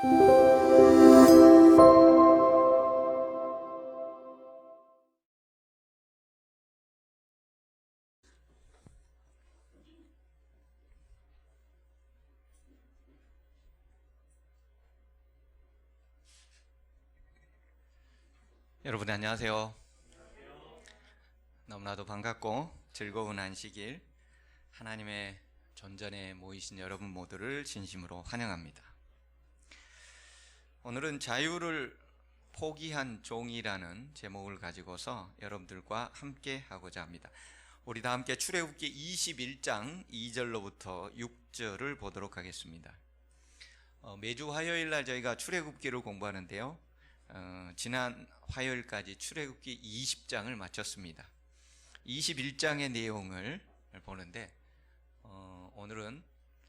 여러분 안녕하세요. 너무나도 반갑고 즐거운 안식일 하나님의 존전에 모이신 여러분 모두를 진심으로 환영합니다. 오늘은 자유를 포기한 종이라는 제목을 가지고서 여러분들과 함께 하고자 합니다. 우리 다 함께 출애굽기 21장 2절로부터 6절을 보도록 하겠습니다. 매주 화요일 날 저희가 출애굽기를 공부하는데요. 지난 화요일까지 출애굽기 20장을 마쳤습니다. 21장의 내용을 보는데 오늘은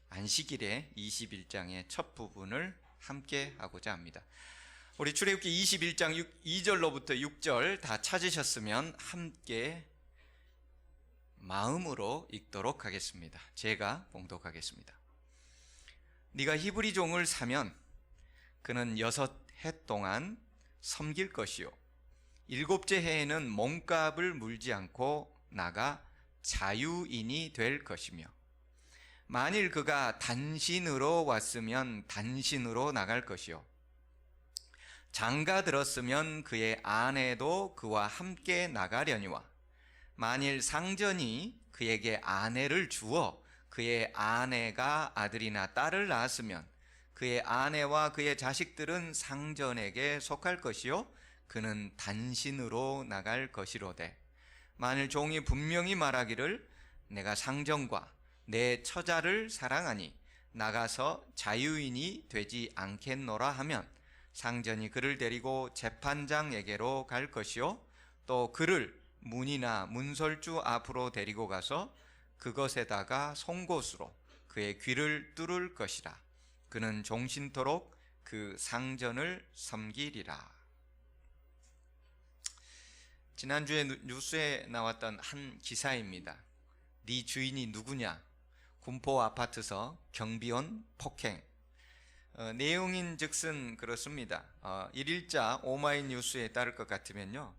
안식일에 21장의 첫 부분을 함께 하고자 합니다. 우리 출애굽기 21장 2절로부터 6절 다 찾으셨으면 함께 마음으로 읽도록 하겠습니다. 제가 봉독하겠습니다. 네가 히브리 종을 사면 그는 6해 동안 섬길 것이요 7째 해에는 몸값을 물지 않고 나가 자유인이 될 것이며 만일 그가 단신으로 왔으면 단신으로 나갈 것이요 장가 들었으면 그의 아내도 그와 함께 나가려니와 만일 상전이 그에게 아내를 주어 그의 아내가 아들이나 딸을 낳았으면 그의 아내와 그의 자식들은 상전에게 속할 것이요 그는 단신으로 나갈 것이로되 만일 종이 분명히 말하기를 내가 상전과 내 처자를 사랑하니 나가서 자유인이 되지 않겠노라 하면 상전이 그를 데리고 재판장에게로 갈 것이요 또 그를 문이나 문설주 앞으로 데리고 가서 그것에다가 송곳으로 그의 귀를 뚫을 것이라. 그는 종신토록 그 상전을 섬기리라. 지난주에 뉴스에 나왔던 한 기사입니다. 네 주인이 누구냐? 군포 아파트서 경비원 폭행. 내용인 즉슨 그렇습니다. 일일자 오마이뉴스에 따를 것 같으면요,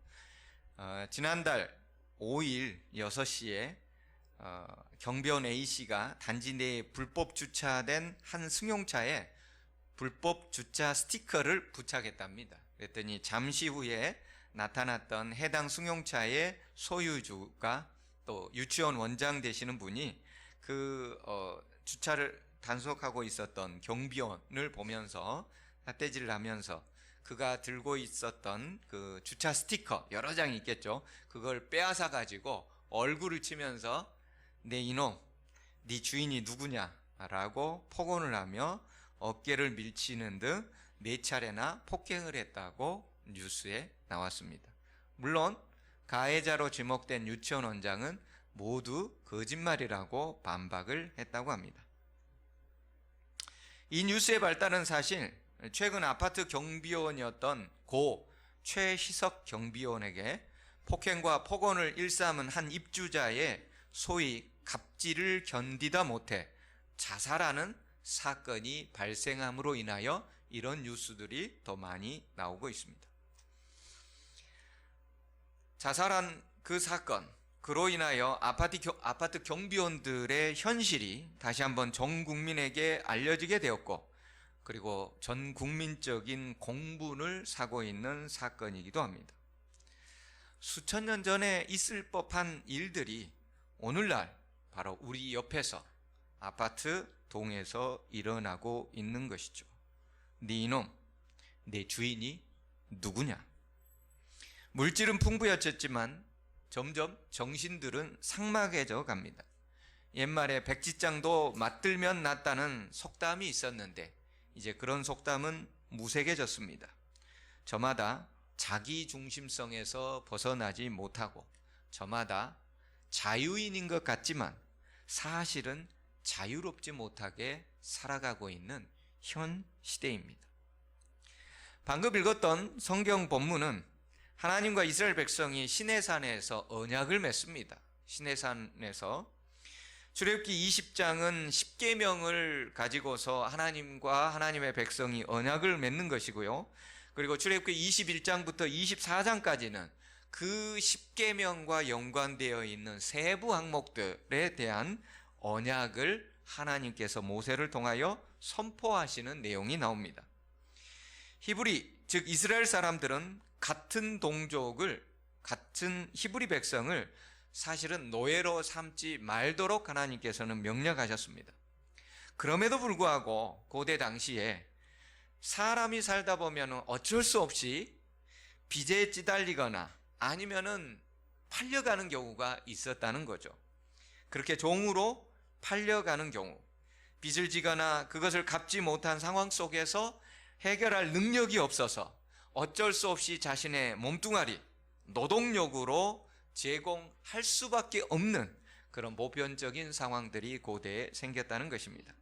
지난달 5일 6시에 경비원 A씨가 단지 내에 불법 주차된 한 승용차에 불법 주차 스티커를 부착했답니다. 그랬더니 잠시 후에 나타났던 해당 승용차의 소유주가 또 유치원 원장 되시는 분이 그 주차를 단속하고 있었던 경비원을 보면서 삿대질을 하면서 그가 들고 있었던 그 주차 스티커 여러 장이 있겠죠. 그걸 빼앗아 가지고 얼굴을 치면서 내 이놈, 네 주인이 누구냐? 라고 폭언을 하며 어깨를 밀치는 등 4차례나 폭행을 했다고 뉴스에 나왔습니다. 물론 가해자로 지목된 유치원 원장은 모두 거짓말이라고 반박을 했다고 합니다. 이 뉴스의 발단은 사실 최근 아파트 경비원이었던 고 최희석 경비원에게 폭행과 폭언을 일삼은 한 입주자의 소위 갑질을 견디다 못해 자살하는 사건이 발생함으로 인하여 이런 뉴스들이 더 많이 나오고 있습니다. 자살한 그 사건, 그로 인하여 아파트 경비원들의 현실이 다시 한번 전 국민에게 알려지게 되었고, 그리고 전 국민적인 공분을 사고 있는 사건이기도 합니다. 수천 년 전에 있을 법한 일들이 오늘날 바로 우리 옆에서 아파트 동에서 일어나고 있는 것이죠. 네 이놈, 내 주인이 누구냐? 물질은 풍부해졌지만 점점 정신들은 삭막해져 갑니다. 옛말에 백지장도 맞들면 낫다는 속담이 있었는데 이제 그런 속담은 무색해졌습니다. 저마다 자기 중심성에서 벗어나지 못하고 저마다 자유인인 것 같지만 사실은 자유롭지 못하게 살아가고 있는 현 시대입니다. 방금 읽었던 성경 본문은 하나님과 이스라엘 백성이 시내산에서 언약을 맺습니다. 시내산에서 출애굽기 20장은 10계명을 가지고서 하나님과 하나님의 백성이 언약을 맺는 것이고요. 그리고 출애굽기 21장부터 24장까지는 그 10계명과 연관되어 있는 세부 항목들에 대한 언약을 하나님께서 모세를 통하여 선포하시는 내용이 나옵니다. 히브리, 즉 이스라엘 사람들은 같은 동족을, 같은 히브리 백성을 사실은 노예로 삼지 말도록 하나님께서는 명령하셨습니다. 그럼에도 불구하고 고대 당시에 사람이 살다 보면 어쩔 수 없이 빚에 찌달리거나 아니면은 팔려가는 경우가 있었다는 거죠. 그렇게 종으로 팔려가는 경우, 빚을 지거나 그것을 갚지 못한 상황 속에서 해결할 능력이 없어서 어쩔 수 없이 자신의 몸뚱아리, 노동력으로 제공할 수밖에 없는 그런 보편적인 상황들이 고대에 생겼다는 것입니다.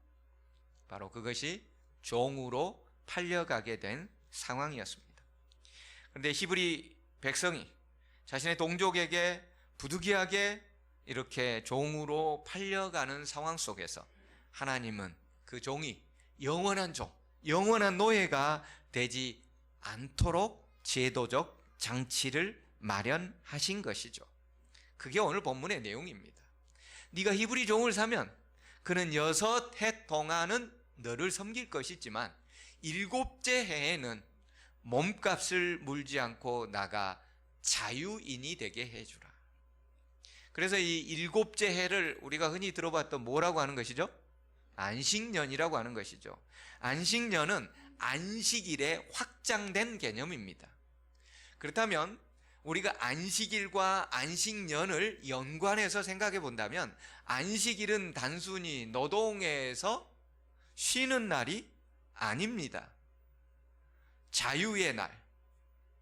바로 그것이 종으로 팔려가게 된 상황이었습니다. 그런데 히브리 백성이 자신의 동족에게 부득이하게 이렇게 종으로 팔려가는 상황 속에서 하나님은 그 종이 영원한 종, 영원한 노예가 되지 않도록 제도적 장치를 마련하신 것이죠. 그게 오늘 본문의 내용입니다. 네가 히브리 종을 사면 그는 6해 동안은 너를 섬길 것이지만 7째 해에는 몸값을 물지 않고 나가 자유인이 되게 해주라. 그래서 이 7째 해를 우리가 흔히 들어봤던 뭐라고 하는 것이죠? 안식년이라고 하는 것이죠. 안식년은 안식일에 확장된 개념입니다. 그렇다면 우리가 안식일과 안식년을 연관해서 생각해 본다면 안식일은 단순히 노동에서 쉬는 날이 아닙니다. 자유의 날,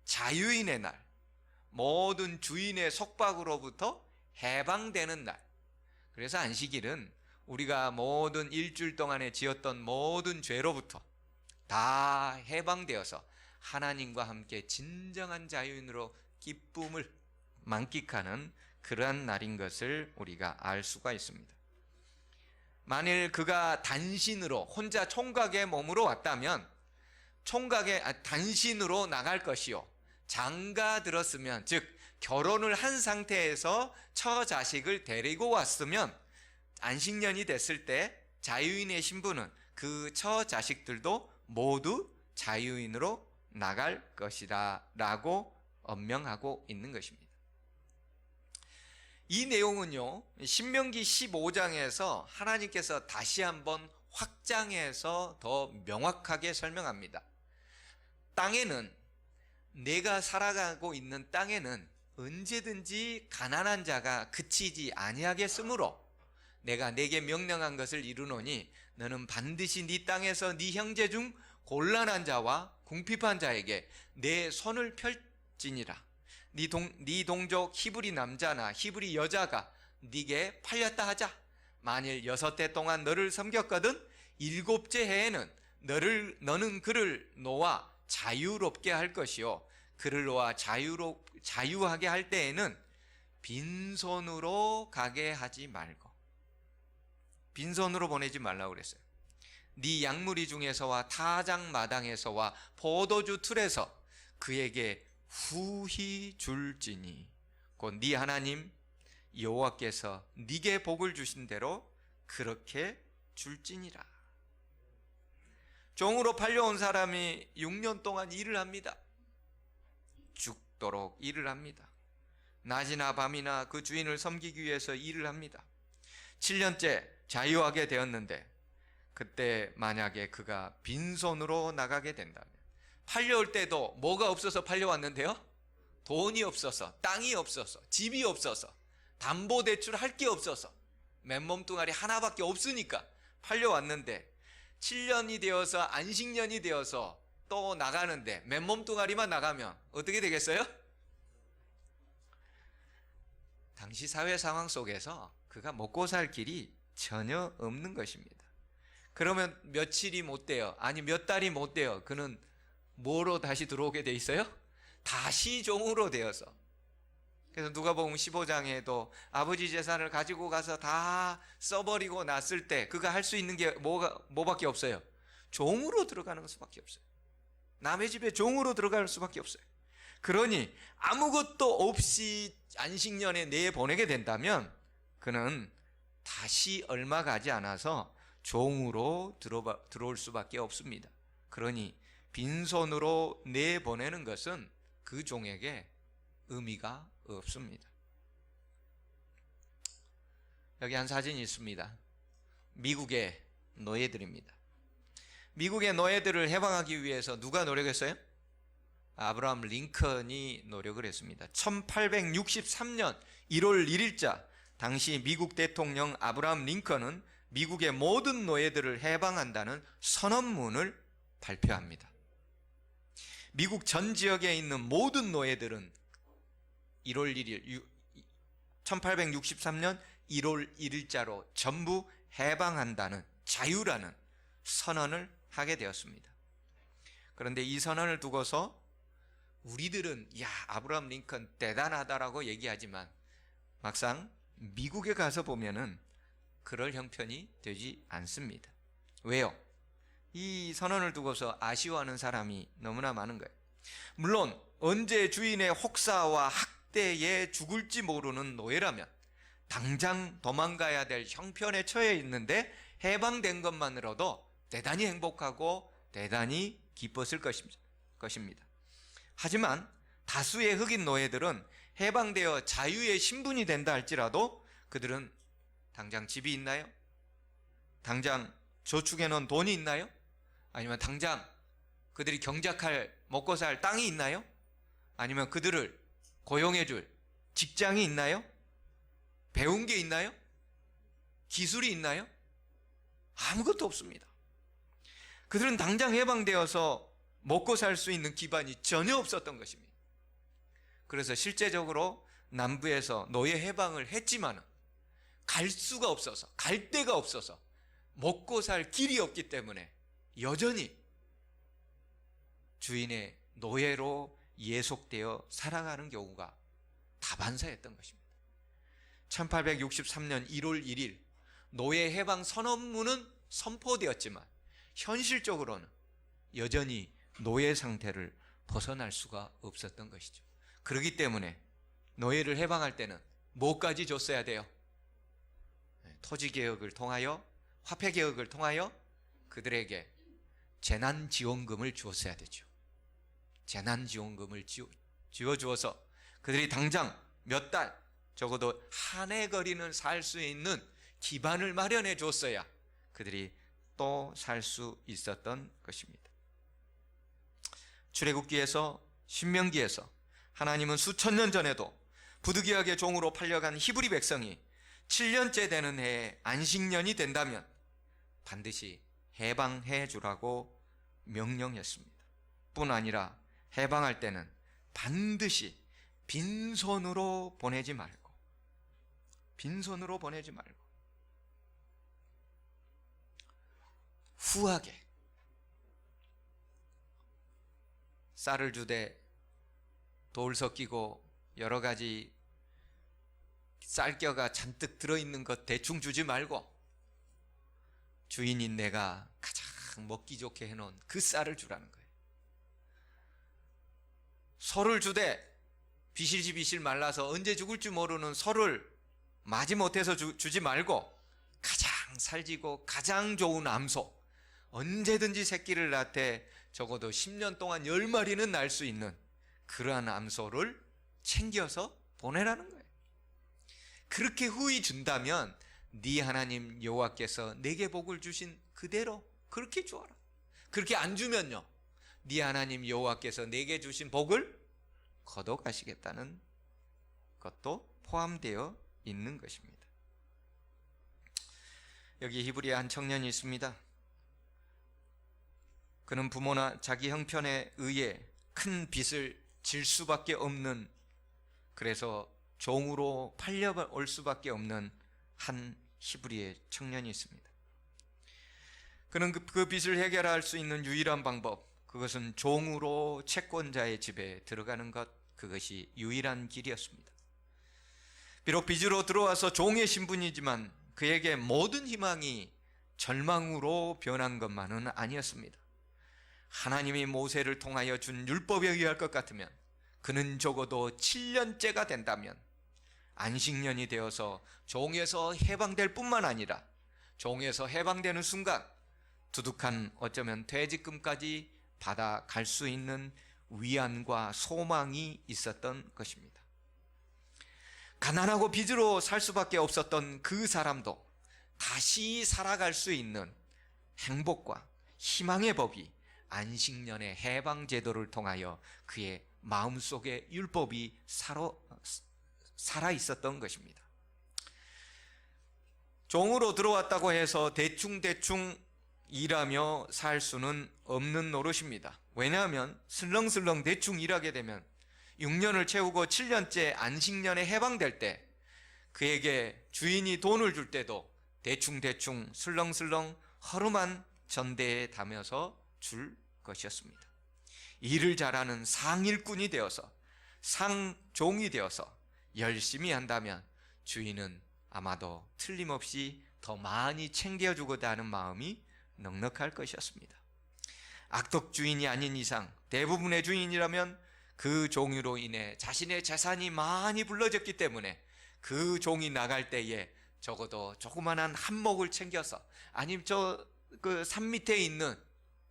자유인의 날, 모든 주인의 속박으로부터 해방되는 날. 그래서 안식일은 우리가 모든 일주일 동안에 지었던 모든 죄로부터 다 해방되어서 하나님과 함께 진정한 자유인으로 기쁨을 만끽하는 그러한 날인 것을 우리가 알 수가 있습니다. 만일 그가 단신으로 혼자 총각의 몸으로 왔다면 단신으로 나갈 것이요, 장가 들었으면, 즉 결혼을 한 상태에서 처자식을 데리고 왔으면 안식년이 됐을 때 자유인의 신분은 그 처자식들도 모두 자유인으로 나갈 것이다 라고 언명하고 있는 것입니다. 이 내용은요, 신명기 15장에서 하나님께서 다시 한번 확장해서 더 명확하게 설명합니다. 땅에는, 내가 살아가고 있는 땅에는 언제든지 가난한 자가 그치지 아니하겠으므로 내가 내게 명령한 것을 이루노니 너는 반드시 네 땅에서 네 형제 중 곤란한 자와 궁핍한 자에게 내 손을 펼지니라. 네 동족 히브리 남자나 히브리 여자가 네게 팔렸다 하자. 만일 6해 동안 너를 섬겼거든 7째 해에는 너는 그를 놓아 자유롭게 할 것이요, 그를 놓아 자유하게 할 때에는 빈손으로 가게 하지 말고, 빈손으로 보내지 말라고 그랬어요. 네 양무리 중에서와 타작 마당에서와 포도주 틀에서 그에게 후히 줄지니 곧 네 하나님 여호와께서 네게 복을 주신 대로 그렇게 줄지니라. 종으로 팔려온 사람이 6년 동안 일을 합니다. 죽도록 일을 합니다. 낮이나 밤이나 그 주인을 섬기기 위해서 일을 합니다. 7년째 자유하게 되었는데 그때 만약에 그가 빈손으로 나가게 된다면, 팔려올 때도 뭐가 없어서 팔려왔는데요? 돈이 없어서, 땅이 없어서, 집이 없어서, 담보대출 할 게 없어서, 맨몸뚱아리 하나밖에 없으니까 팔려왔는데 7년이 되어서 안식년이 되어서 또 나가는데 맨몸뚱아리만 나가면 어떻게 되겠어요? 당시 사회 상황 속에서 그가 먹고 살 길이 전혀 없는 것입니다. 그러면 며칠이 못 돼요, 아니 몇 달이 못 돼요, 그는 뭐로 다시 들어오게 돼 있어요? 다시 종으로 되어서. 그래서 누가복음 15장에도 아버지 재산을 가지고 가서 다 써버리고 났을 때 그가 할 수 있는 게 뭐밖에 없어요? 종으로 들어가는 수밖에 없어요. 남의 집에 종으로 들어갈 수밖에 없어요. 그러니 아무것도 없이 안식년에 내보내게 된다면 그는 다시 얼마 가지 않아서 종으로 들어올 수밖에 없습니다. 그러니 빈손으로 내보내는 것은 그 종에게 의미가 없습니다. 여기 한 사진이 있습니다. 미국의 노예들입니다. 미국의 노예들을 해방하기 위해서 누가 노력했어요? 아브라함 링컨이 노력을 했습니다. 1863년 1월 1일자 당시 미국 대통령 아브라함 링컨은 미국의 모든 노예들을 해방한다는 선언문을 발표합니다. 미국 전 지역에 있는 모든 노예들은 1월 1일 1863년 1월 1일자로 전부 해방한다는 자유라는 선언을 하게 되었습니다. 그런데 이 선언을 두고서 우리들은 야 아브라함 링컨 대단하다라고 얘기하지만 막상 미국에 가서 보면은 그럴 형편이 되지 않습니다. 왜요? 이 선언을 두고서 아쉬워하는 사람이 너무나 많은 거예요. 물론 언제 주인의 혹사와 학대에 죽을지 모르는 노예라면 당장 도망가야 될 형편에 처해 있는데 해방된 것만으로도 대단히 행복하고 대단히 기뻤을 것입니다. 하지만 다수의 흑인 노예들은 해방되어 자유의 신분이 된다 할지라도 그들은 당장 집이 있나요? 당장 저축해 놓은 돈이 있나요? 아니면 당장 그들이 경작할 먹고 살 땅이 있나요? 아니면 그들을 고용해 줄 직장이 있나요? 배운 게 있나요? 기술이 있나요? 아무것도 없습니다. 그들은 당장 해방되어서 먹고 살 수 있는 기반이 전혀 없었던 것입니다. 그래서 실제적으로 남부에서 노예 해방을 했지만 갈 수가 없어서, 갈 데가 없어서 먹고 살 길이 없기 때문에 여전히 주인의 노예로 예속되어 살아가는 경우가 다반사였던 것입니다. 1863년 1월 1일 노예 해방 선언문은 선포되었지만 현실적으로는 여전히 노예 상태를 벗어날 수가 없었던 것이죠. 그렇기 때문에 노예를 해방할 때는 뭐까지 줬어야 돼요? 토지개혁을 통하여, 화폐개혁을 통하여 그들에게 재난지원금을 주었어야 되죠. 재난지원금을 지어주어서 그들이 당장 몇 달, 적어도 한 해 거리는 살 수 있는 기반을 마련해 줬어야 그들이 또 살 수 있었던 것입니다. 출애굽기에서 신명기에서 하나님은 수천 년 전에도 부득이하게 종으로 팔려간 히브리 백성이 7년째 되는 해에 안식년이 된다면 반드시 해방해 주라고 명령했습니다. 뿐 아니라 해방할 때는 반드시 빈손으로 보내지 말고 후하게 쌀을 주되 돌 섞이고 여러 가지 쌀겨가 잔뜩 들어있는 것 대충 주지 말고 주인인 내가 가장 먹기 좋게 해놓은 그 쌀을 주라는 거예요. 소를 주되 비실비실 말라서 언제 죽을지 모르는 소를 마지못해서 주지 말고 가장 살지고 가장 좋은 암소, 언제든지 새끼를 낳되 적어도 10년 동안 10마리는 날 수 있는 그러한 암소를 챙겨서 보내라는 거예요. 그렇게 후히 준다면 네 하나님 여호와께서 내게 복을 주신 그대로 그렇게 주어라. 그렇게 안 주면요, 네 하나님 여호와께서 내게 주신 복을 거둬가시겠다는 것도 포함되어 있는 것입니다. 여기 히브리의 한 청년이 있습니다. 그는 부모나 자기 형편에 의해 큰 빚을 질 수밖에 없는, 그래서 종으로 팔려올 수밖에 없는 한 히브리의 청년이 있습니다. 그는 그 빚을 해결할 수 있는 유일한 방법, 그것은 종으로 채권자의 집에 들어가는 것, 그것이 유일한 길이었습니다. 비록 빚으로 들어와서 종의 신분이지만 그에게 모든 희망이 절망으로 변한 것만은 아니었습니다. 하나님이 모세를 통하여 준 율법에 의할 것 같으면 그는 적어도 7년째가 된다면 안식년이 되어서 종에서 해방될 뿐만 아니라 종에서 해방되는 순간 두둑한 어쩌면 퇴직금까지 받아갈 수 있는 위안과 소망이 있었던 것입니다. 가난하고 빚으로 살 수밖에 없었던 그 사람도 다시 살아갈 수 있는 행복과 희망의 법이 안식년의 해방제도를 통하여 그의 마음속에 율법이 살아 있었던 것입니다. 종으로 들어왔다고 해서 대충 일하며 살 수는 없는 노릇입니다. 왜냐하면 슬렁슬렁 대충 일하게 되면 6년을 채우고 7년째 안식년에 해방될 때 그에게 주인이 돈을 줄 때도 대충 슬렁슬렁 허름한 전대에 담아서 줄 것이었습니다. 일을 잘하는 상일꾼이 되어서 상종이 되어서 열심히 한다면 주인은 아마도 틀림없이 더 많이 챙겨주고자 하는 마음이 넉넉할 것이었습니다. 악덕 주인이 아닌 이상 대부분의 주인이라면 그 종으로 인해 자신의 재산이 많이 불러졌기 때문에 그 종이 나갈 때에 적어도 조그만한 한몫을 챙겨서 아니면 그 산 밑에 있는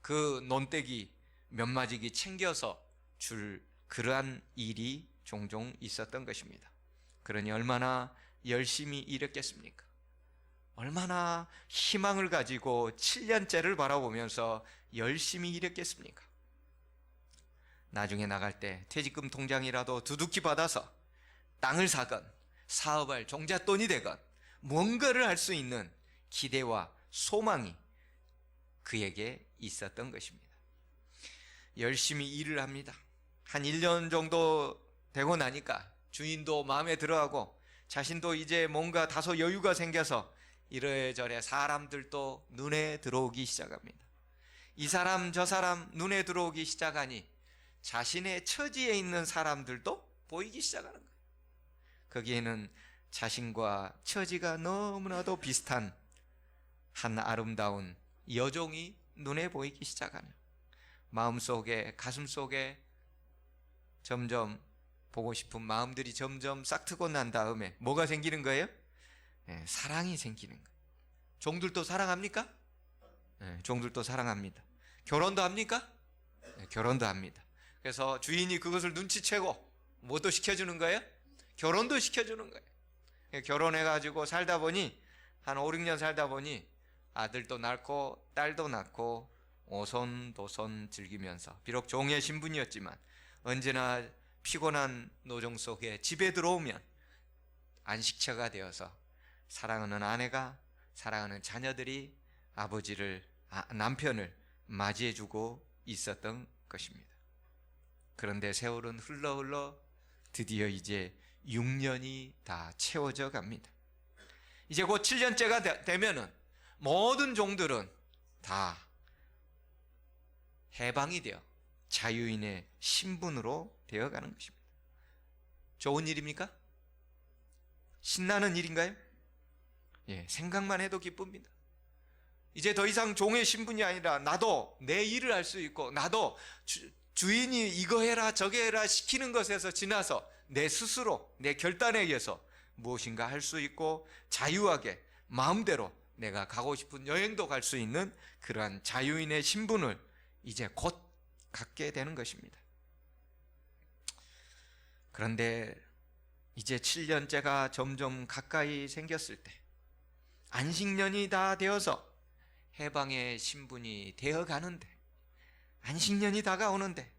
그 논떼기 몇 마지기 챙겨서 줄 그러한 일이 종종 있었던 것입니다. 그러니 얼마나 열심히 일했겠습니까? 얼마나 희망을 가지고 7년째를 바라보면서 열심히 일했겠습니까? 나중에 나갈 때 퇴직금 통장이라도 두둑히 받아서 땅을 사건 사업할 종잣돈이 되건 뭔가를 할 수 있는 기대와 소망이 그에게 있었던 것입니다. 열심히 일을 합니다. 한 1년 정도 되고 나니까 주인도 마음에 들어하고 자신도 이제 뭔가 다소 여유가 생겨서 이래저래 사람들도 눈에 들어오기 시작합니다. 이 사람 저 사람 눈에 들어오기 시작하니 자신의 처지에 있는 사람들도 보이기 시작하는 거예요. 거기에는 자신과 처지가 너무나도 비슷한 한 아름다운 여종이 눈에 보이기 시작하며 마음속에 가슴속에 점점 보고 싶은 마음들이 점점 싹트고 난 다음에 뭐가 생기는 거예요? 사랑이 생기는 거예요. 종들도 사랑합니까? 종들도 사랑합니다. 결혼도 합니까? 결혼도 합니다. 그래서 주인이 그것을 눈치채고 뭐도 시켜주는 거예요? 결혼도 시켜주는 거예요. 결혼해가지고 살다 보니 한 5, 6년 살다 보니 아들도 낳고 딸도 낳고 오손도손 즐기면서 비록 종의 신분이었지만 언제나 피곤한 노정 속에 집에 들어오면 안식처가 되어서 사랑하는 아내가 사랑하는 자녀들이 남편을 맞이해주고 있었던 것입니다. 그런데 세월은 흘러 드디어 이제 6년이 다 채워져 갑니다. 이제 곧 7년째가 되면은 모든 종들은 다 해방이 되어 자유인의 신분으로 되어가는 것입니다. 좋은 일입니까? 신나는 일인가요? 생각만 해도 기쁩니다. 이제 더 이상 종의 신분이 아니라 나도 내 일을 할 수 있고 나도 주인이 이거 해라 저거 해라 시키는 것에서 지나서 내 스스로 내 결단에 의해서 무엇인가 할 수 있고 자유하게 마음대로 내가 가고 싶은 여행도 갈 수 있는 그러한 자유인의 신분을 이제 곧 갖게 되는 것입니다. 그런데 이제 7년째가 점점 가까이 생겼을 때 안식년이 다 되어서 해방의 신분이 되어 가는데 안식년이 다가오는데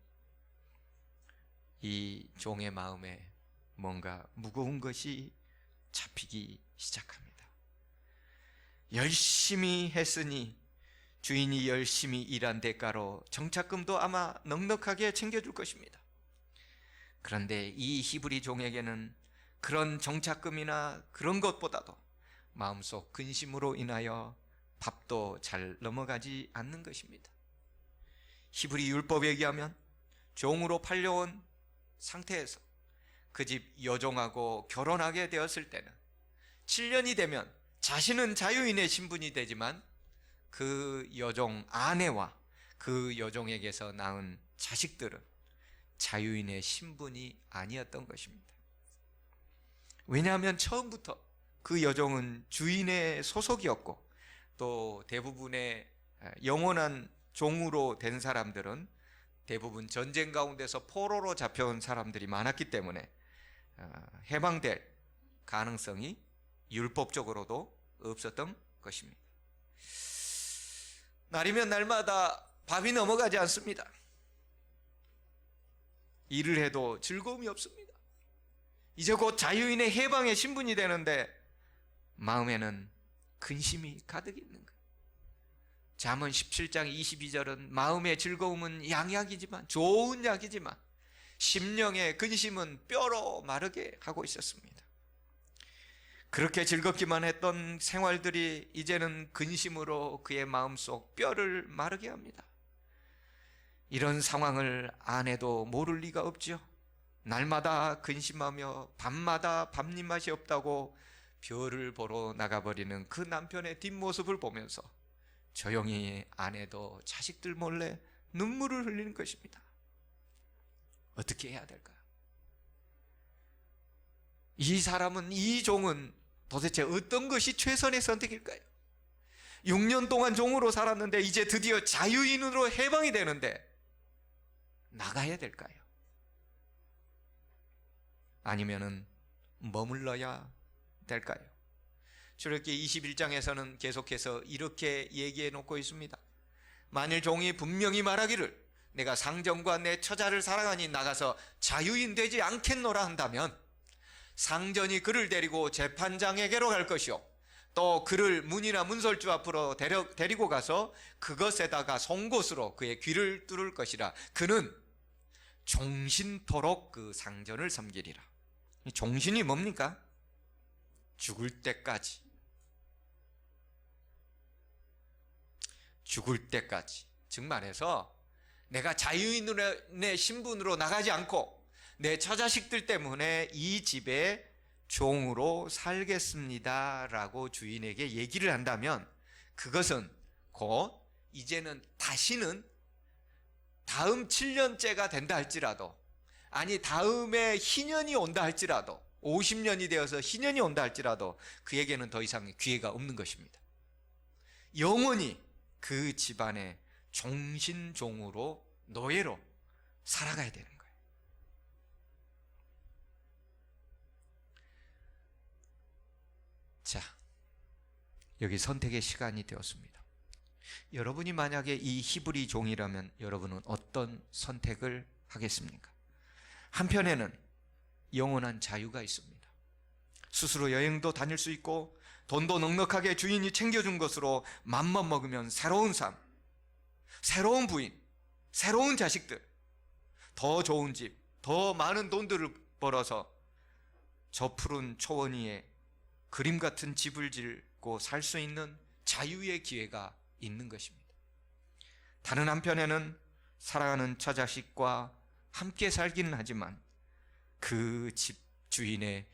이 종의 마음에 뭔가 무거운 것이 잡히기 시작합니다. 열심히 했으니 주인이 열심히 일한 대가로 정착금도 아마 넉넉하게 챙겨줄 것입니다. 그런데 이 히브리 종에게는 그런 정착금이나 그런 것보다도 마음속 근심으로 인하여 밥도 잘 넘어가지 않는 것입니다. 히브리 율법에 의하면 종으로 팔려온 상태에서 그 집 여종하고 결혼하게 되었을 때는 7년이 되면 자신은 자유인의 신분이 되지만 그 여종 아내와 그 여종에게서 낳은 자식들은 자유인의 신분이 아니었던 것입니다. 왜냐하면 처음부터 그 여종은 주인의 소속이었고, 또 대부분의 영원한 종으로 된 사람들은 대부분 전쟁 가운데서 포로로 잡혀온 사람들이 많았기 때문에 해방될 가능성이 율법적으로도 없었던 것입니다. 날이면 날마다 밥이 넘어가지 않습니다. 일을 해도 즐거움이 없습니다. 이제 곧 자유인의 해방의 신분이 되는데 마음에는 근심이 가득 있는 거예요. 잠언 17장 22절은 마음의 즐거움은 양약이지만, 좋은 약이지만 심령의 근심은 뼈로 마르게 하고 있었습니다. 그렇게 즐겁기만 했던 생활들이 이제는 근심으로 그의 마음속 뼈를 마르게 합니다. 이런 상황을 아내도 모를 리가 없죠. 날마다 근심하며 밤마다 밥입맛이 없다고 별을 보러 나가버리는 그 남편의 뒷모습을 보면서 조용히 아내도 자식들 몰래 눈물을 흘리는 것입니다. 어떻게 해야 될까요? 이 사람은, 이 종은 도대체 어떤 것이 최선의 선택일까요? 6년 동안 종으로 살았는데 이제 드디어 자유인으로 해방이 되는데 나가야 될까요? 아니면은 머물러야 될까요? 출애굽기 21장에서는 계속해서 이렇게 얘기해 놓고 있습니다. 만일 종이 분명히 말하기를 내가 상전과 내 처자를 사랑하니 나가서 자유인 되지 않겠노라 한다면 상전이 그를 데리고 재판장에게로 갈 것이요, 또 그를 문이나 문설주 앞으로 데리고 가서 그것에다가 송곳으로 그의 귀를 뚫을 것이라. 그는 종신토록 그 상전을 섬기리라. 종신이 뭡니까? 죽을 때까지. 죽을 때까지. 즉 말해서 내가 자유인의 신분으로 나가지 않고 내 처자식들 때문에 이 집에 종으로 살겠습니다 라고 주인에게 얘기를 한다면, 그것은 곧 이제는 다시는 다음 7년째가 된다 할지라도, 아니 다음에 희년이 온다 할지라도, 50년이 되어서 희년이 온다 할지라도 그에게는 더 이상 기회가 없는 것입니다. 영원히 그 집안의 종신종으로, 노예로 살아가야 되는 거예요. 자, 여기 선택의 시간이 되었습니다. 여러분이 만약에 이 히브리 종이라면 여러분은 어떤 선택을 하겠습니까? 한편에는 영원한 자유가 있습니다. 스스로 여행도 다닐 수 있고 돈도 넉넉하게 주인이 챙겨준 것으로 맘만 먹으면 새로운 삶, 새로운 부인, 새로운 자식들, 더 좋은 집, 더 많은 돈들을 벌어서 저 푸른 초원 위에 그림 같은 집을 짓고 살 수 있는 자유의 기회가 있는 것입니다. 다른 한편에는 사랑하는 처자식과 함께 살기는 하지만 그 집 주인의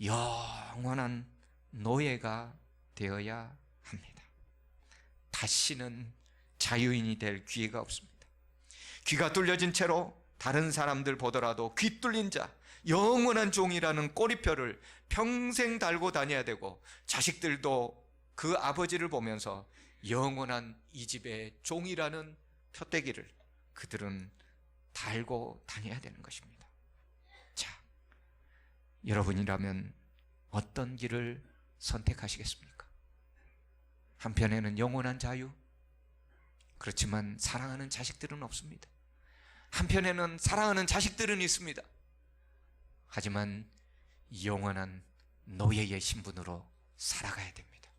영원한 노예가 되어야 합니다. 다시는 자유인이 될 기회가 없습니다. 귀가 뚫려진 채로 다른 사람들 보더라도 귀 뚫린 자, 영원한 종이라는 꼬리표를 평생 달고 다녀야 되고, 자식들도 그 아버지를 보면서 영원한 이 집의 종이라는 표대기를 그들은 달고 다녀야 되는 것입니다. 자, 여러분이라면 어떤 길을 선택하시겠습니까? 한편에는 영원한 자유, 그렇지만 사랑하는 자식들은 없습니다. 한편에는 사랑하는 자식들은 있습니다. 하지만 영원한 노예의 신분으로 살아가야 됩니다.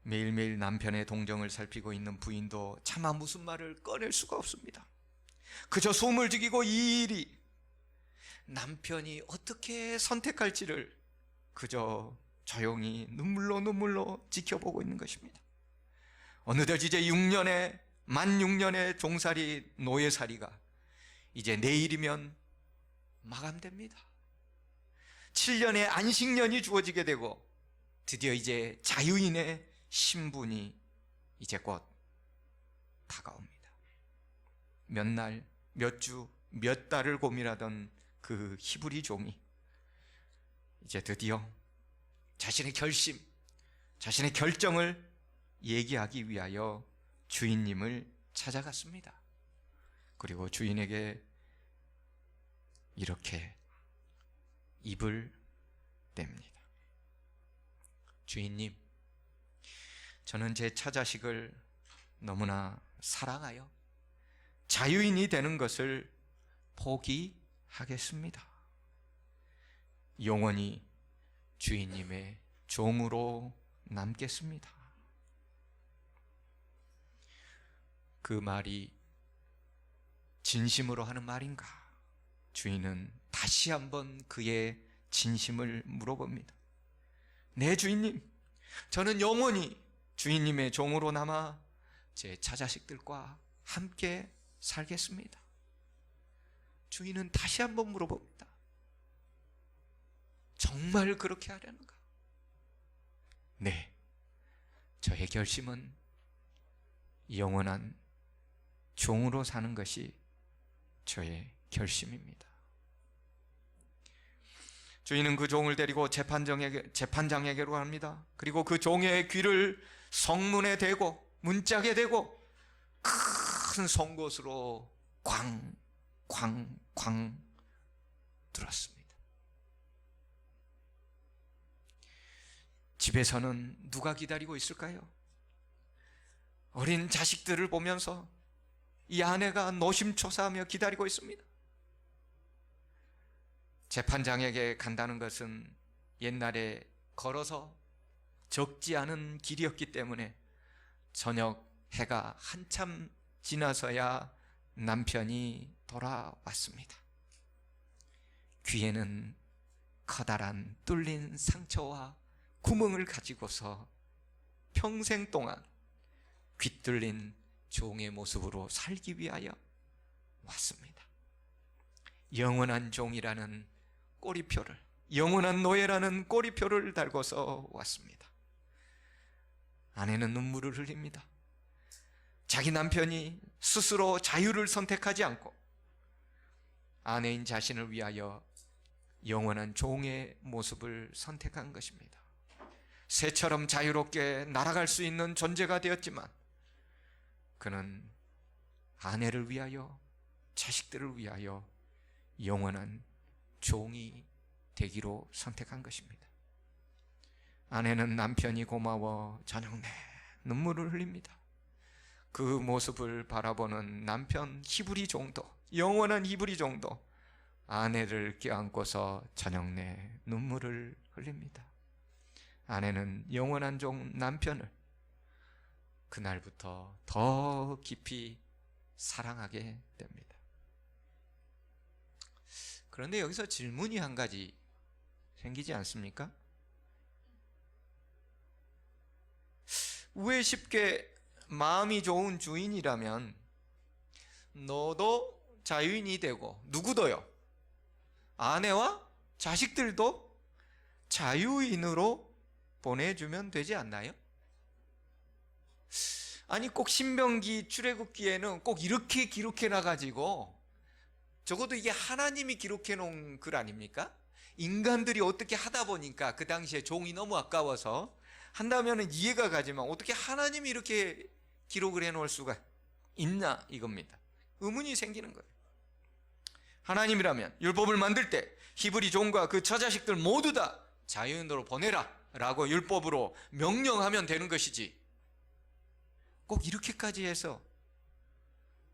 매일매일 남편의 동정을 살피고 있는 부인도 차마 무슨 말을 꺼낼 수가 없습니다. 그저 숨을 죽이고 이 일이 남편이 어떻게 선택할지를 그저 조용히 눈물로 지켜보고 있는 것입니다. 어느덧 이제 만 6년의 종살이 노예살이가 이제 내일이면 마감됩니다. 7년의 안식년이 주어지게 되고 드디어 이제 자유인의 신분이 이제 곧 다가옵니다. 몇 날, 몇 주, 몇 달을 고민하던 그 히브리 종이 이제 드디어 자신의 결심, 자신의 결정을 얘기하기 위하여 주인님을 찾아갔습니다. 그리고 주인에게 이렇게 입을 댑니다. 주인님, 저는 제 처자식을 너무나 사랑하여 자유인이 되는 것을 포기하겠습니다. 영원히 주인님의 종으로 남겠습니다. 그 말이 진심으로 하는 말인가? 주인은 다시 한번 그의 진심을 물어봅니다. 네, 주인님, 저는 영원히 주인님의 종으로 남아 제 처자식들과 함께 살겠습니다. 주인은 다시 한번 물어봅니다. 정말 그렇게 하려는가? 네, 저의 결심은 영원한 종으로 사는 것이 저의 결심입니다. 주인은 그 종을 데리고 재판장에게로 갑니다. 그리고 그 종의 귀를 성문에 대고 문짝에 대고 큰 송곳으로 쾅쾅쾅 들었습니다. 집에서는 누가 기다리고 있을까요? 어린 자식들을 보면서 이 아내가 노심초사하며 기다리고 있습니다. 재판장에게 간다는 것은 옛날에 걸어서 적지 않은 길이었기 때문에 저녁 해가 한참 지나서야 남편이 돌아왔습니다. 귀에는 커다란 뚫린 상처와 구멍을 가지고서 평생 동안 귀뚫린 종의 모습으로 살기 위하여 왔습니다. 영원한 종이라는 꼬리표를, 영원한 노예라는 꼬리표를 달고서 왔습니다. 아내는 눈물을 흘립니다. 자기 남편이 스스로 자유를 선택하지 않고 아내인 자신을 위하여 영원한 종의 모습을 선택한 것입니다. 새처럼 자유롭게 날아갈 수 있는 존재가 되었지만 그는 아내를 위하여, 자식들을 위하여 영원한 종이 되기로 선택한 것입니다. 아내는 남편이 고마워 저녁 내 눈물을 흘립니다. 그 모습을 바라보는 남편 히브리 종도, 영원한 히브리 종도 아내를 껴안고서 저녁 내 눈물을 흘립니다. 아내는 영원한 종 남편을 그날부터 더 깊이 사랑하게 됩니다. 그런데 여기서 질문이 한 가지 생기지 않습니까? 왜 쉽게 마음이 좋은 주인이라면 너도 자유인이 되고 누구도요? 아내와 자식들도 자유인으로 보내주면 되지 않나요? 아니 꼭 신명기 출애굽기에는 꼭 이렇게 기록해 놔가지고 적어도 이게 하나님이 기록해 놓은 글 아닙니까? 인간들이 어떻게 하다 보니까 그 당시에 종이 너무 아까워서 한다면 이해가 가지만 어떻게 하나님이 이렇게 기록을 해 놓을 수가 있나 이겁니다. 의문이 생기는 거예요. 하나님이라면 율법을 만들 때 히브리 종과 그 처자식들 모두 다 자유인으로 보내라 라고 율법으로 명령하면 되는 것이지 꼭 이렇게까지 해서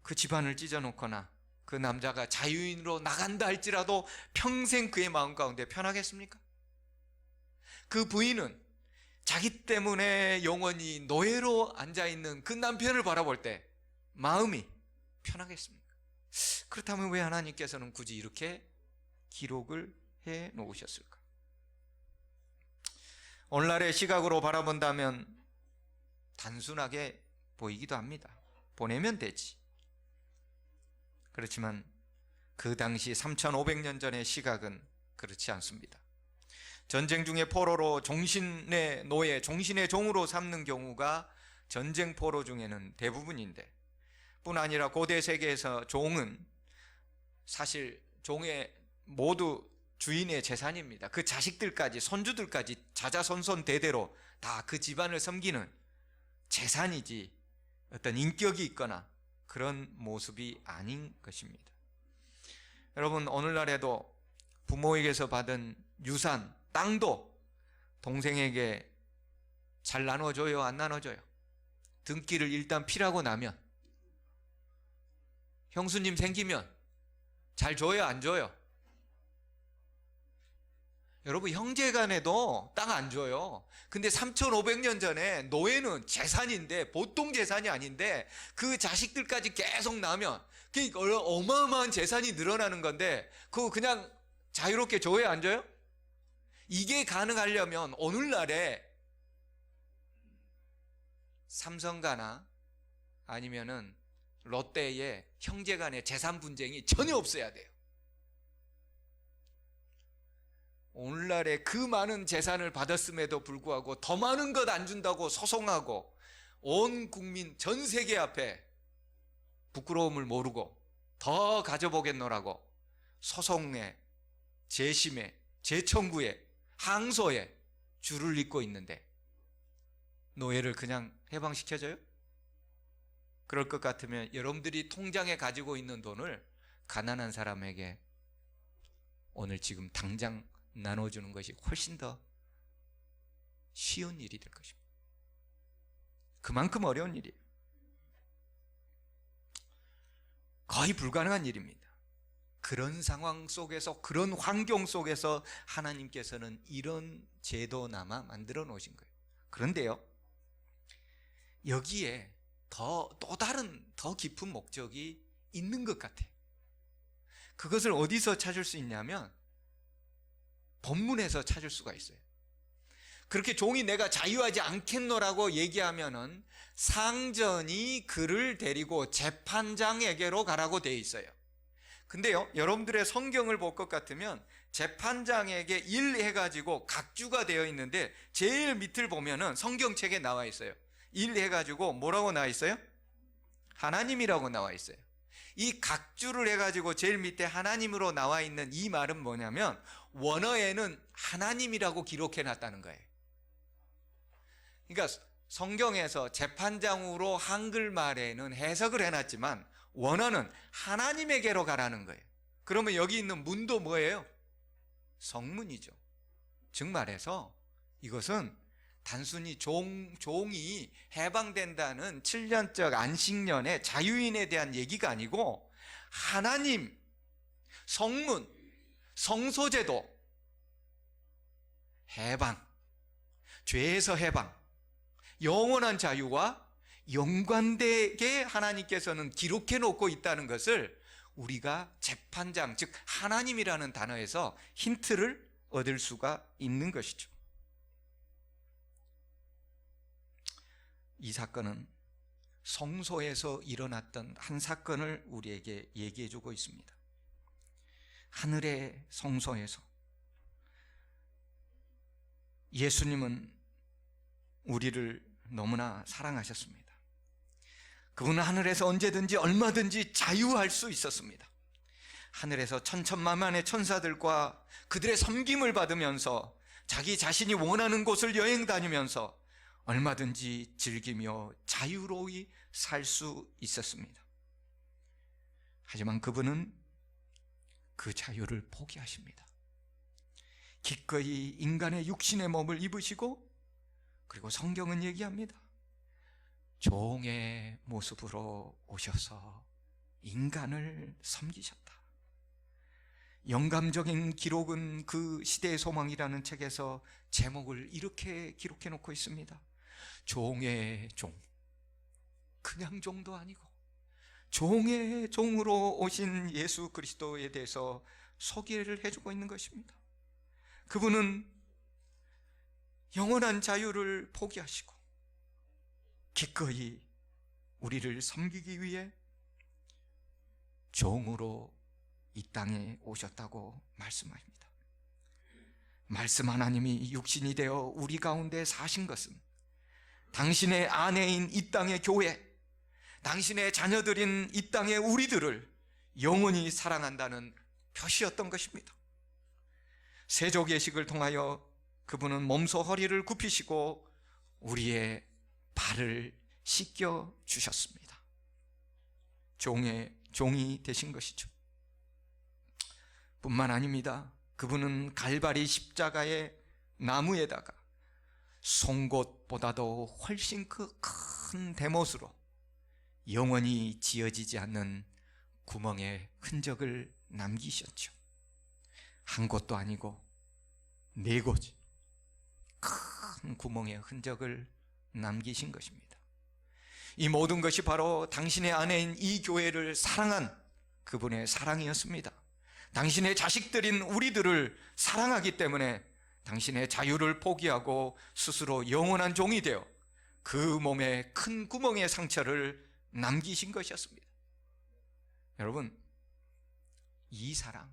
그 집안을 찢어놓거나 그 남자가 자유인으로 나간다 할지라도 평생 그의 마음 가운데 편하겠습니까? 그 부인은 자기 때문에 영원히 노예로 앉아있는 그 남편을 바라볼 때 마음이 편하겠습니까? 그렇다면 왜 하나님께서는 굳이 이렇게 기록을 해 놓으셨을까? 오늘날의 시각으로 바라본다면 단순하게 보이기도 합니다. 보내면 되지. 그렇지만 그 당시 3500년 전의 시각은 그렇지 않습니다. 전쟁 중에 포로로 종신의 노예, 종신의 종으로 삼는 경우가 전쟁 포로 중에는 대부분인데, 뿐 아니라 고대 세계에서 종은 사실 종의 모두 주인의 재산입니다. 그 자식들까지, 손주들까지 자자손손 대대로 다 그 집안을 섬기는 재산이지 어떤 인격이 있거나 그런 모습이 아닌 것입니다. 여러분, 오늘날에도 부모에게서 받은 유산, 땅도 동생에게 잘 나눠줘요, 안 나눠줘요? 등기를 일단 필하고 나면, 형수님 생기면 잘 줘요, 안 줘요? 여러분, 형제간에도 땅 안 줘요. 근데 3500년 전에 노예는 재산인데, 보통 재산이 아닌데 그 자식들까지 계속 나면 그게 어마어마한 재산이 늘어나는 건데 그거 그냥 자유롭게 줘요, 안 줘요? 이게 가능하려면 오늘날에 삼성가나 아니면은 롯데의 형제간의 재산 분쟁이 전혀 없어야 돼요. 오늘날에 그 많은 재산을 받았음에도 불구하고 더 많은 것 안 준다고 소송하고 온 국민 전 세계 앞에 부끄러움을 모르고 더 가져보겠노라고 소송에, 재심에, 재청구에, 항소에 줄을 잇고 있는데 노예를 그냥 해방시켜줘요? 그럴 것 같으면 여러분들이 통장에 가지고 있는 돈을 가난한 사람에게 오늘 지금 당장 나눠주는 것이 훨씬 더 쉬운 일이 될 것입니다. 그만큼 어려운 일이에요. 거의 불가능한 일입니다. 그런 상황 속에서, 그런 환경 속에서 하나님께서는 이런 제도나마 만들어 놓으신 거예요. 그런데요, 여기에 또 다른 더 깊은 목적이 있는 것 같아요. 그것을 어디서 찾을 수 있냐면 본문에서 찾을 수가 있어요. 그렇게 종이 내가 자유하지 않겠노라고 얘기하면은 상전이 그를 데리고 재판장에게로 가라고 되어 있어요. 근데요, 여러분들의 성경을 볼 것 같으면 재판장에게 일해가지고 각주가 되어 있는데 제일 밑을 보면은 성경책에 나와 있어요. 일해가지고 뭐라고 나와 있어요? 하나님이라고 나와 있어요. 이 각주를 해가지고 제일 밑에 하나님으로 나와 있는 이 말은 뭐냐면 원어에는 하나님이라고 기록해 놨다는 거예요. 그러니까 성경에서 재판장으로 한글말에는 해석을 해놨지만 원어는 하나님에게로 가라는 거예요. 그러면 여기 있는 문도 뭐예요? 성문이죠. 즉 말해서 이것은 단순히 종이 해방된다는 7년적 안식년의 자유인에 대한 얘기가 아니고 하나님, 성문, 성소제도, 해방, 죄에서 해방, 영원한 자유와 연관되게 하나님께서는 기록해 놓고 있다는 것을 우리가 재판장, 즉 하나님이라는 단어에서 힌트를 얻을 수가 있는 것이죠. 이 사건은 성소에서 일어났던 한 사건을 우리에게 얘기해 주고 있습니다. 하늘의 성소에서 예수님은 우리를 너무나 사랑하셨습니다. 그분은 하늘에서 언제든지 얼마든지 자유할 수 있었습니다. 하늘에서 천천만만의 천사들과 그들의 섬김을 받으면서 자기 자신이 원하는 곳을 여행 다니면서 얼마든지 즐기며 자유로이 살 수 있었습니다. 하지만 그분은 그 자유를 포기하십니다. 기꺼이 인간의 육신의 몸을 입으시고, 그리고 성경은 얘기합니다. 종의 모습으로 오셔서 인간을 섬기셨다. 영감적인 기록은 그 시대의 소망이라는 책에서 제목을 이렇게 기록해 놓고 있습니다. 종의 종, 그냥 종도 아니고 종의 종으로 오신 예수 그리스도에 대해서 소개를 해주고 있는 것입니다. 그분은 영원한 자유를 포기하시고 기꺼이 우리를 섬기기 위해 종으로 이 땅에 오셨다고 말씀합니다. 말씀 하나님이 육신이 되어 우리 가운데 사신 것은 당신의 아내인 이 땅의 교회, 당신의 자녀들인 이 땅의 우리들을 영원히 사랑한다는 표시였던 것입니다. 세조계식을 통하여 그분은 몸소 허리를 굽히시고 우리의 발을 씻겨 주셨습니다. 종이 되신 것이죠. 뿐만 아닙니다. 그분은 갈바리 십자가의 나무에다가 송곳보다도 훨씬 큰 대못으로 영원히 지어지지 않는 구멍의 흔적을 남기셨죠. 한 곳도 아니고 네 곳 큰 구멍의 흔적을 남기신 것입니다. 이 모든 것이 바로 당신의 아내인 이 교회를 사랑한 그분의 사랑이었습니다. 당신의 자식들인 우리들을 사랑하기 때문에 당신의 자유를 포기하고 스스로 영원한 종이 되어 그 몸에 큰 구멍의 상처를 남기신 것이었습니다. 여러분, 이 사랑,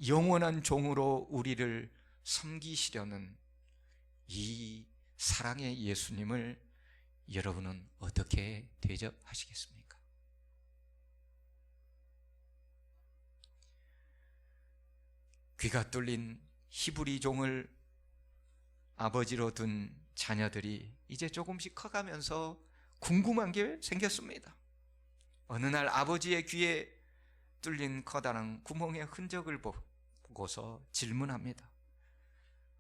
영원한 종으로 우리를 섬기시려는 이 사랑의 예수님을 여러분은 어떻게 대접하시겠습니까? 귀가 뚫린 히브리 종을 아버지로 둔 자녀들이 이제 조금씩 커가면서 궁금한 게 생겼습니다. 어느 날 아버지의 귀에 뚫린 커다란 구멍의 흔적을 보고서 질문합니다.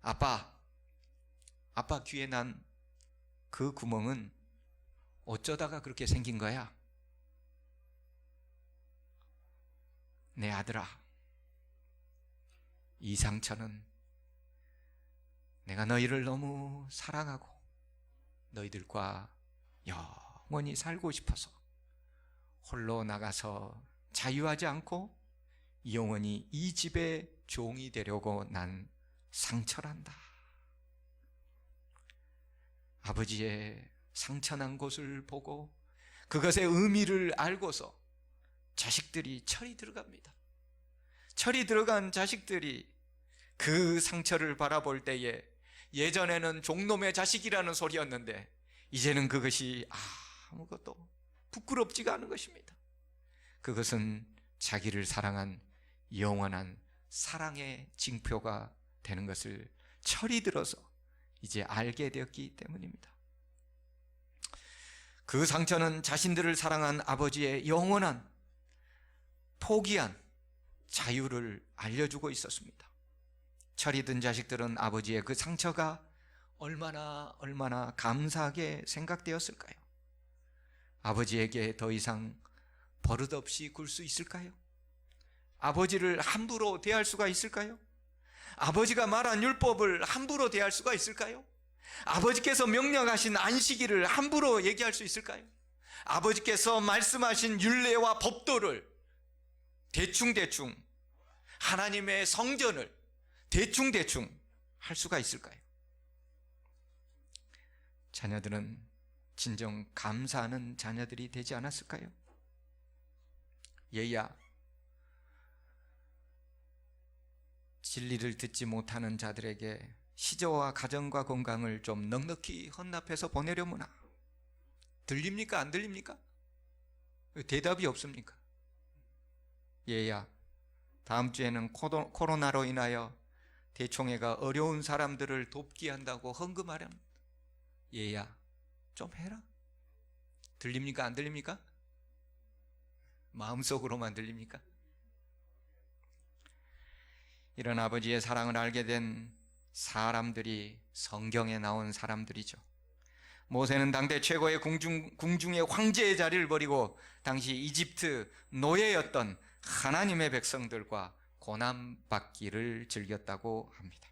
아빠 귀에 난 그 구멍은 어쩌다가 그렇게 생긴 거야? 내 아들아, 이 상처는 내가 너희를 너무 사랑하고 너희들과 영원히 살고 싶어서 홀로 나가서 자유하지 않고 영원히 이 집의 종이 되려고 난 상처란다. 아버지의 상처난 곳을 보고 그것의 의미를 알고서 자식들이 철이 들어갑니다. 철이 들어간 자식들이 그 상처를 바라볼 때에 예전에는 종놈의 자식이라는 소리였는데 이제는 그것이 아무것도 부끄럽지가 않은 것입니다. 그것은 자기를 사랑한 영원한 사랑의 징표가 되는 것을 철이 들어서 이제 알게 되었기 때문입니다. 그 상처는 자신들을 사랑한 아버지의 영원한 포기한 자유를 알려주고 있었습니다. 철이 든 자식들은 아버지의 그 상처가 얼마나 감사하게 생각되었을까요? 아버지에게 더 이상 버릇없이 굴 수 있을까요? 아버지를 함부로 대할 수가 있을까요? 아버지가 말한 율법을 함부로 대할 수가 있을까요? 아버지께서 명령하신 안식일을 함부로 얘기할 수 있을까요? 아버지께서 말씀하신 율례와 법도를 대충 하나님의 성전을 대충 할 수가 있을까요? 자녀들은 진정 감사하는 자녀들이 되지 않았을까요? 얘야, 진리를 듣지 못하는 자들에게 시저와 가정과 건강을 좀 넉넉히 헌납해서 보내려무나. 들립니까? 안 들립니까? 대답이 없습니까? 얘야, 다음 주에는 코로나로 인하여 대총회가 어려운 사람들을 돕기 한다고 헌금하렴. 얘야, 좀 해라. 들립니까? 안 들립니까? 마음속으로만 들립니까? 이런 아버지의 사랑을 알게 된 사람들이 성경에 나온 사람들이죠. 모세는 당대 최고의 궁중의 황제의 자리를 버리고 당시 이집트 노예였던 하나님의 백성들과 고난받기를 즐겼다고 합니다.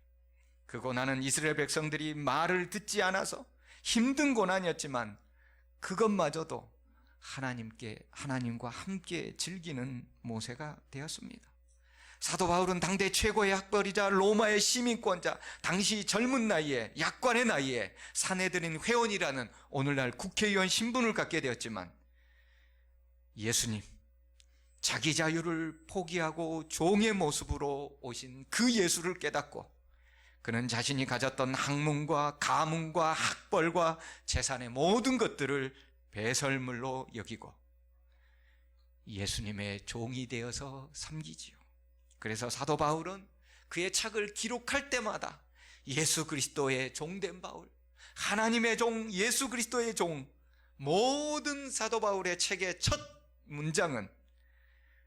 그 고난은 이스라엘 백성들이 말을 듣지 않아서 힘든 고난이었지만 그것마저도 하나님과 함께 즐기는 모세가 되었습니다. 사도 바울은 당대 최고의 학벌이자 로마의 시민권자, 당시 젊은 나이에, 약관의 나이에 사내들인 회원이라는 오늘날 국회의원 신분을 갖게 되었지만 예수님, 자기 자유를 포기하고 종의 모습으로 오신 그 예수를 깨닫고 그는 자신이 가졌던 학문과 가문과 학벌과 재산의 모든 것들을 배설물로 여기고 예수님의 종이 되어서 섬기지요. 그래서 사도 바울은 그의 책을 기록할 때마다 예수 그리스도의 종된 바울, 하나님의 종, 예수 그리스도의 종, 모든 사도 바울의 책의 첫 문장은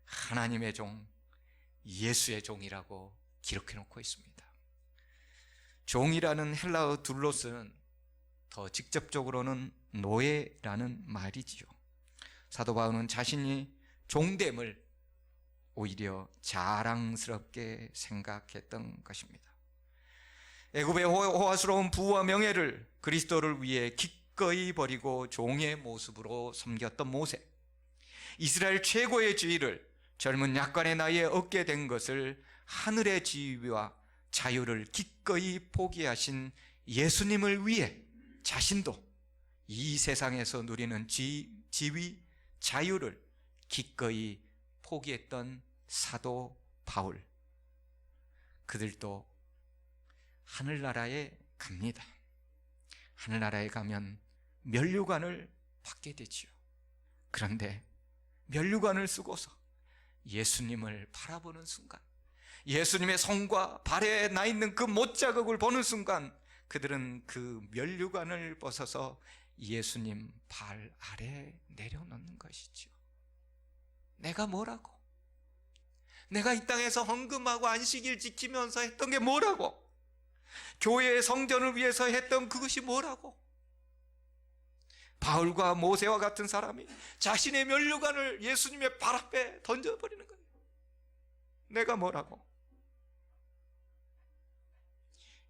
하나님의 종, 예수의 종이라고 기록해 놓고 있습니다. 종이라는 헬라어 둘로스는 더 직접적으로는 노예라는 말이지요. 사도 바울은 자신이 종됨을 오히려 자랑스럽게 생각했던 것입니다. 애굽의 호화스러운 부와 명예를 그리스도를 위해 기꺼이 버리고 종의 모습으로 섬겼던 모세, 이스라엘 최고의 지위를 젊은 약관의 나이에 얻게 된 것을 하늘의 지위와 자유를 기꺼이 포기하신 예수님을 위해 자신도 이 세상에서 누리는 지위, 자유를 기꺼이 포기했던 사도 바울, 그들도 하늘나라에 갑니다. 하늘나라에 가면 면류관을 받게 되지요. 그런데 면류관을 쓰고서 예수님을 바라보는 순간, 예수님의 손과 발에 나 있는 그 못자국을 보는 순간 그들은 그 면류관을 벗어서 예수님 발 아래 내려놓는 것이죠. 내가 뭐라고? 내가 이 땅에서 헌금하고 안식일 지키면서 했던 게 뭐라고? 교회의 성전을 위해서 했던 그것이 뭐라고? 바울과 모세와 같은 사람이 자신의 면류관을 예수님의 발 앞에 던져버리는 거예요. 내가 뭐라고?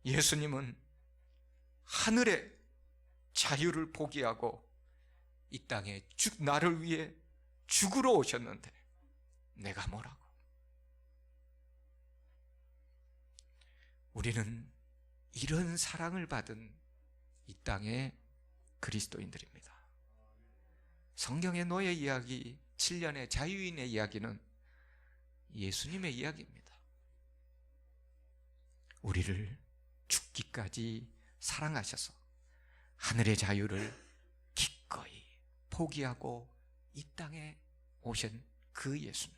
예수님은 하늘의 자유를 포기하고 이 땅에 나를 위해 죽으러 오셨는데 내가 뭐라고? 우리는 이런 사랑을 받은 이 땅의 그리스도인들입니다. 성경의 노예 이야기, 7년의 자유인의 이야기는 예수님의 이야기입니다. 우리를 죽기까지 사랑하셔서 하늘의 자유를 기꺼이 포기하고 이 땅에 오신 그 예수님,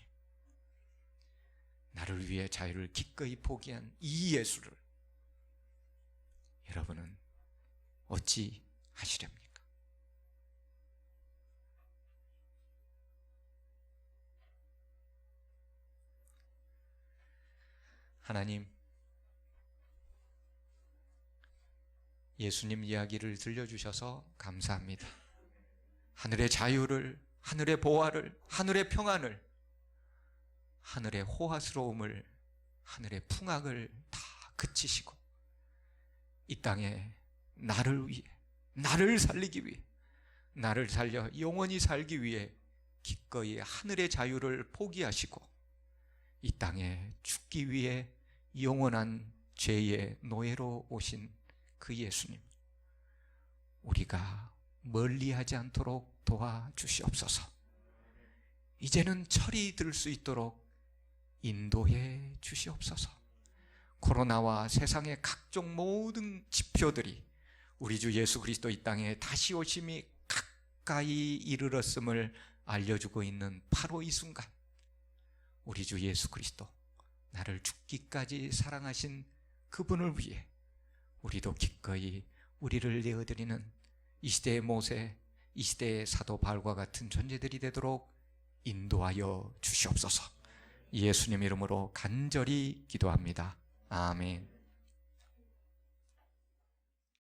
나를 위해 자유를 기꺼이 포기한 이 예수를 여러분은 어찌 하시렵니까? 하나님, 예수님 이야기를 들려주셔서 감사합니다. 하늘의 자유를, 하늘의 보화를, 하늘의 평안을, 하늘의 호화스러움을, 하늘의 풍악을 다 그치시고 이 땅에 나를 위해, 나를 살리기 위해, 나를 살려 영원히 살기 위해 기꺼이 하늘의 자유를 포기하시고 이 땅에 죽기 위해 영원한 죄의 노예로 오신 그 예수님, 우리가 멀리하지 않도록 도와주시옵소서. 이제는 철이 들 수 있도록 인도해 주시옵소서. 코로나와 세상의 각종 모든 지표들이 우리 주 예수 그리스도 이 땅에 다시 오심이 가까이 이르렀음을 알려주고 있는 바로 이 순간, 우리 주 예수 그리스도, 나를 죽기까지 사랑하신 그분을 위해 우리도 기꺼이 우리를 내어드리는 이 시대의 모세, 이 시대의 사도 바울과 같은 존재들이 되도록 인도하여 주시옵소서. 예수님 이름으로 간절히 기도합니다. 아멘.